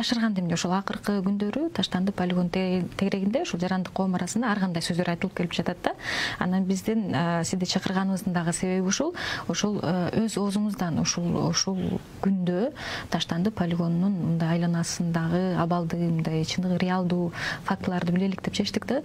жашырган демде ошол акыркы күндөрү Таштанды полигон тегерегинде ушул жарандык коом арасында ар кандай сөздөр айтылып келип жатат да. Анан биздин сизди чакырганыбыздын дагы себеби ушул өз оозуңуздан ушул күндө Таштанды полигонунун мындай айланасындагы абалды, мындай чындыгы реалдуу фактыларды билелик деп чечтик да.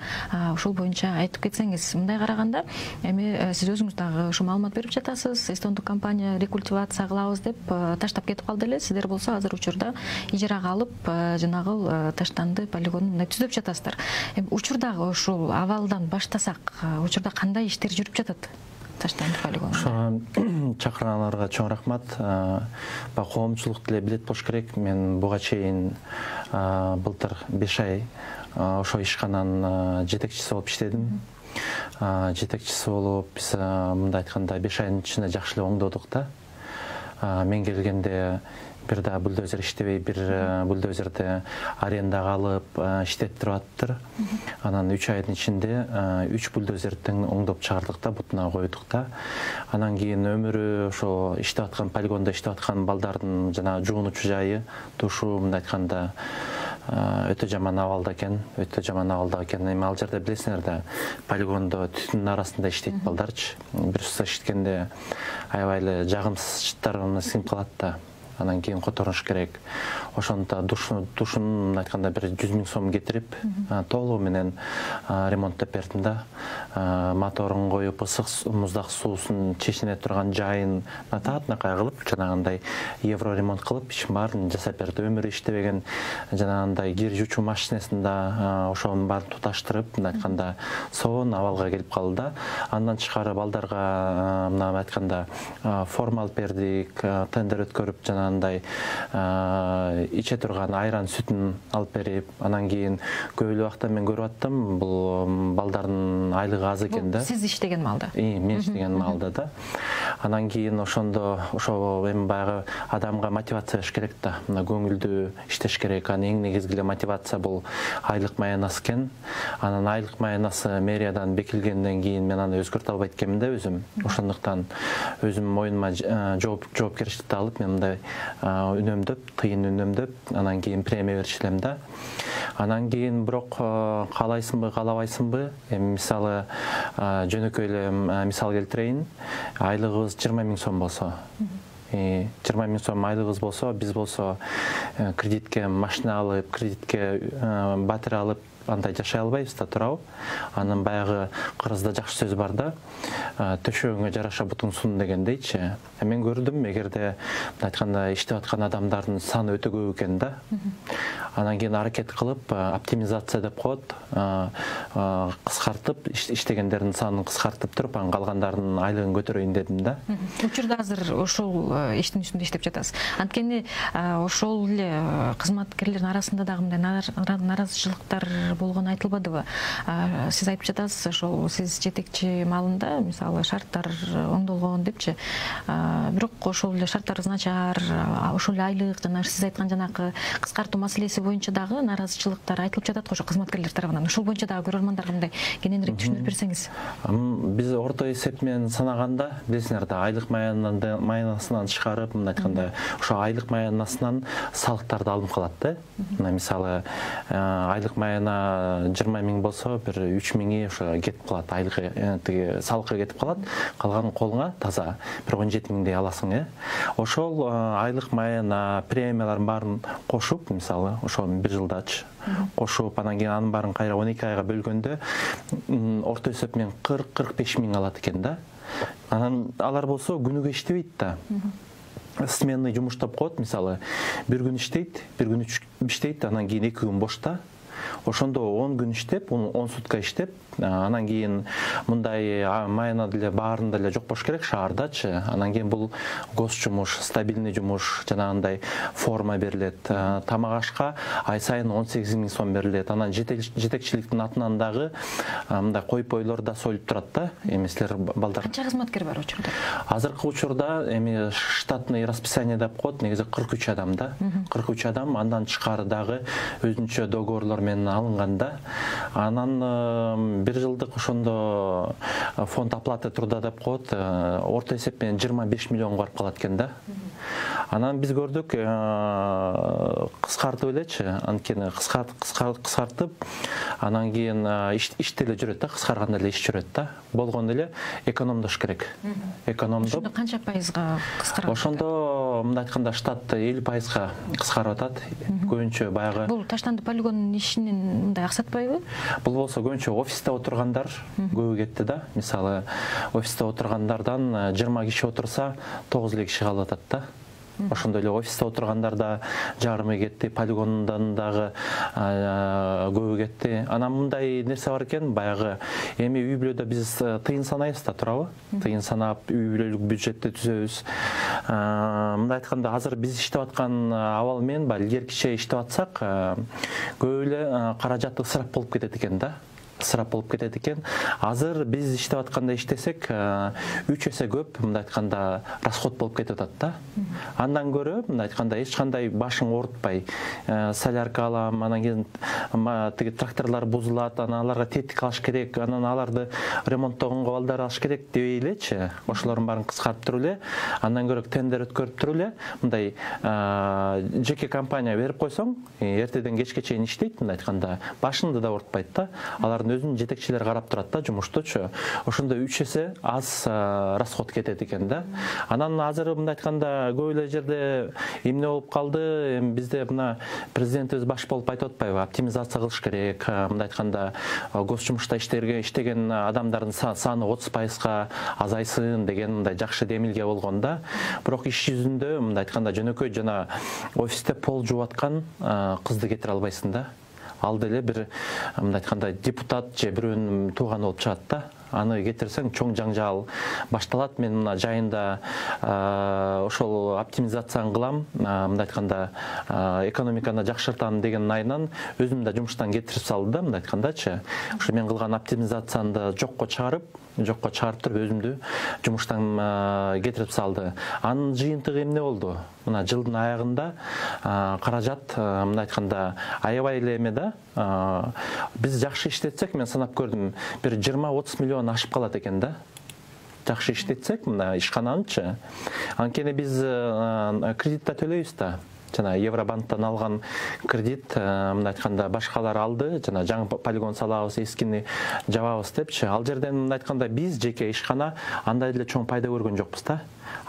Ошол боюнча айтып кетсеңиз, мындай караганда эми сиз өзүңүз дагы ушу маалымат берип жатасыз. Эстондук компания рекультивация кылабыз деп таштап кетип калды эле. Сиздер болсо азыр учурда ижарага алып жанагы Таштанды полигонун түзүп жатасыздар. Учурдагы ушул абалдан баштасак, учурда кандай иштер жүрүп жатат Таштанды полигонунда? Чакыргандарга чоң рахмат. Коомчулук деле билет болуш керек. Мен буга чейин былтыр 5 ай ошо ишкананын жетекчиси болуп иштедим. Жетекчиси болуп биз мындай айтканда 5 айдын ичинде жакшы эле оңдодук да. Мен келгенде бир да бульдозер иштебей, бир бульдозерди арендага алып иштеттирип аттыр. Анан 3 айдын ичинде 3 бульдозердин оңдоп чыгардык да, бутуна койдук да. Анан кийин өмүрү ошо иштеп аткан полигондо иштеп аткан балдардын жана жуунуучу жайы тушу мындай айтканда өтө жаман абалда экен, Эми ал жерде билесиңер да, полигондо түтүндүн арасында иштейт балдарчы. Бир суса иштеткенде аябай эле жагымсыз жыттарына сиңип калат да. Анан кийин которуш керек. Ошондо душун мындай айтканда бир 100 000 сом кетирип, толугу менен ремонттоп бердим да. Моторун коюп, ысык муздак суусун чечине турган жайын таатынакай кылып, жанагындай евро ремонт кылып, ишин баарын жасап берди. Өмүрү иштебеген жанагындай кир жуучу машинесин да ошонун баарын туташтырып, мындай айтканда сонун абалга келип калды да. Андан тышкары балдарга мындай айтканда форма алып бердик, тендер өткөрүп, жанагындай иче турган айран сүтүн алып берип, анан кийин көп эле убакта мен көрүп аттым, бул балдардын айлыгы аз экен да. Сиз иштеген маалда? Мен иштеген маалда да. Анан кийин ошондо эми баягы адамга мотивация бериш керек да. Мына көңүлдүү иштеш керек. Анан эң негизги эле мотивация бул айлык маянасы экен. Анан айлык маянасы мэриядан бекилгенден кийин мен аны өзгөртө албайт экенмин да өзүм. Ошондуктан өзүм мойнума жоопкерчиликти алып, мен мындай тыйын үнөмдөп, анан кийин премия бериш элем да. Анан кийин бирок каалайсыңбы, каалабайсыңбы, эми мисалы жөнөкөй эле мисал келтирейин. Айлыгыбыз 20 000 сом болсо, 20 000 сом айлыгыбыз болсо, биз болсо кредитке машина алып, кредитке батарея алып, андай жашай албайбыз да, туурабы? Анан баягы кыргызда жакшы сөз бар да, төшөгүңө жараша бутуң сун дегендейчи. Мен көрдүм, эгерде айтканда иштеп аткан адамдардын саны өтө көп экен да. Анан кийин аракет кылып, оптимизация деп коет, кыскартып, иштегендердин санын кыскартып туруп, анан калгандардын айлыгын көтөрөйүн дедим да. Учурда азыр ошол иштин үстүндө иштеп жатасыз. Анткени ошол эле кызматкерлердин арасында дагы мындай наразычылыктар болгону айтылбадыбы? Сиз айтып жатасыз, ошол сиз жетекчи маалында, мисалы, шарттар оңдолгон депчи. Бирок ошол эле шарттарыбыз начар, ошол эле айлык, жана сиз айткан жанакы кыскартуу маселеси боюнча дагы наразычылыктар айтылып жатат го ошо кызматкерлер тарабынан. Ошол боюнча дагы көрөрмандарга мындай кененирээк түшүндүрүп берсеңиз. Биз орто эсеп менен санаганда, билесиңер да, айлык маянасынан чыгарып, мындай айтканда, ошо айлык маянасынан салыктарды алынып калат да. Мисалы, айлык маяна 20 000 болсо, бир 3 000 ошо кетип калат, айлыгы тиги салыкка кетип калат, калган колуңа таза бир 17 000 аласың. Ошол айлык маяна премияларын баарын кошуп, мисалы, ошо бир жылдачы кошуп, анан кийин анын баарын кайра 12 айга бөлгөндө орто эсеп менен 40-45 000 алат экен да. Анан алар болсо күнүгө иштебейт да. Сменный жумуштап коет, мисалы, бир күн иштейт, бир күн иштейт, анан кийин 2 күн бошта. Ошондо 10 күн иштеп, 10 сутка иштеп, анан кийин мындай маяна деле баарында эле жок болуш керек шаардачы. Анан кийин бул гос жумуш, стабильный жумуш, жанагындай форма берилет. Тамак ашка ай сайын 18 000 сом берилет. Анан жетекчиликтин атынан дагы мындай коюп-ойлор да союлуп турат да. Эми силер балдар. Канча кызматкер бар учурда? Азыркы учурда эми штатный расписание деп коет, негизи 43 адам да. 43 адам, андан тышкары дагы өзүнчө договорлор менен алынганда, анан бир жылдык ошондо фонд оплаты труда деп коет, орто эсеп менен 25 миллионго барып калат экен да. Анан биз көрдүк, кыскартып элечи, анткени кыскартып, анан кийин иште эле жүрөт да, кыскарганда эле иш жүрөт да. Болгондо эле экономдош керек. Экономдоп. Ошондо канча пайызга кыскарат? Ошондо мындай айтканда штат 50%га кыскарып атат. Көбүнчө баягы. Бул таштанды полигонунун ишинин мындай аксатпайбы? Бул болсо көбүнчө офисте отургандар көбү кетти да. Мисалы, офисте отургандардан 20 киши отурса, 9 эле киши калып атат да. Ошондой эле офисте отургандарда жарымы кетти, полигонундан дагы көбү кетти. Анан мындай нерсе бар экен, баягы эми үй бүлөдө биз тыйын санайбыз да, туурабы? Тыйын санап, үй бүлөлүк бюджетти түзөбүз. Мындай айтканда, азыр биз иштеп аткан абал менен илгеркиче иштеп атсак, көп эле каражат ысырап болуп кетет экен да. Ысырап болуп кетет экен. Азыр биз иштеп атканда иштесек, 3 эсе көп, мындай айтканда, расход болуп кетип атат да. Андан көрө, мындай айтканда, эч кандай башың оорутпай, солярка алам, анан кийин тиги тракторлор бузулат, анан аларга тетик алыш керек, анан аларды ремонттогонго балдар алыш керек дебей элечи. Ошолордун баарын кыскартып туруп эле, андан көрө тендер өткөрүп туруп эле, мындай жеке компания берип койсоң, эртеден кечке чейин иштейт, мындай айтканда, башыңды да оорутпайт да. Өзүнүн жетекчилери карап турат да, жумуштучу. Ошондо 3 эсе аз расход кетет экен да. Анан азыр мындай айтканда көп эле жерде эмне болуп калды? Эми бизде мына президентибиз баш болуп айтып атпайбы? Оптимизация кылыш керек. Мындай айтканда гос жумушта иштеген адамдардын саны 30%га азайсын деген мындай жакшы демилге болгон да. Бирок иш жүзүндө мындай айтканда жөнөкөй жана офисте пол жууп аткан кызды кетире албайсың да. Ал деле бир мындай айтканда депутат же бирөөнүн тууганы болуп чыгат да. Аны кетирсең чоң жаңжал башталат. Мен мына жайында ошол оптимизацияны кылам, мындай айтканда экономиканы жакшыртам деген айынан өзүм да жумуштан кетирип салды да, мындай айткандачы. Ошо мен кылган оптимизацияны жокко чыгарып туруп өзүмдү жумуштан кетирип салды. Анын жыйынтыгы эмне болду? Мына жылдын аягында каражат мындай айтканда аябай эле эме да. Биз жакшы иштетсек, мен санап көрдүм, бир 20-30 миллион ашып калат экен да. Жакшы иштетсек, мына ишкананычы. Анткени биз кредитте төлөйбүз да. Жана Евробанктан алган кредит, мындай айтканда, башкалар алды, жана жаңы полигон салабыз, эскини жабабыз депчи. Ал жерден мындай айтканда биз жеке ишкана андай эле чоң пайда көргөн жокпуз да.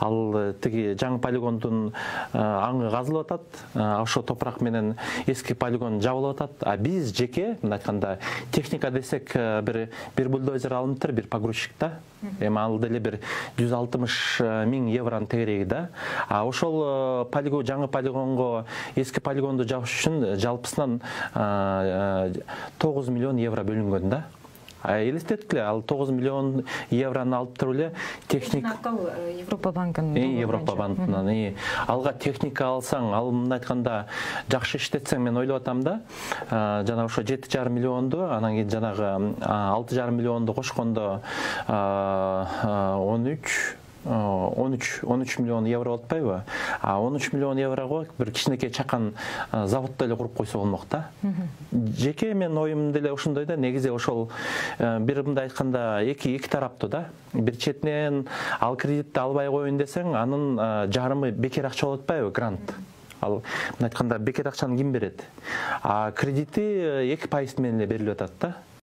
Ал тиги жаңы полигондун аңы казылып атат, ошо топурак менен эски полигон жабылып атат. А биз жеке, мындай айтканда, техника десек бир бульдозер алыныптыр, бир погрузчик да. Эми ал деле бир 160 000 евронун тегереги да. А ошол жаңы полигонго эски полигонду жабыш үчүн жалпысынан 9 миллион евро бөлүнгөн да. Элестеткиле, ал 9 миллион евроны алып туруп эле техника Европа банкынын. Европа банкынан. Алга техника алсаң, ал мындай айтканда жакшы иштетсең, мен ойлоп атам да, жана ошо 7,5 миллионду, анан кийин жанагы 6,5 миллионду кошкондо 13 миллион евро болуп атпайбы? 13 миллион еврого бир кичинекей чакан заводду эле куруп койсо болмок да. Жеке мен оюм деле ошондой да, негизи ошол бир мындай айтканда эки тараптуу да. Бир четинен ал кредитти албай коеюн десең, анын жарымы бекер акча болуп атпайбы, грант. Ал мындай айтканда бекер акчаны ким берет? Кредити 2% менен эле берилип атат да.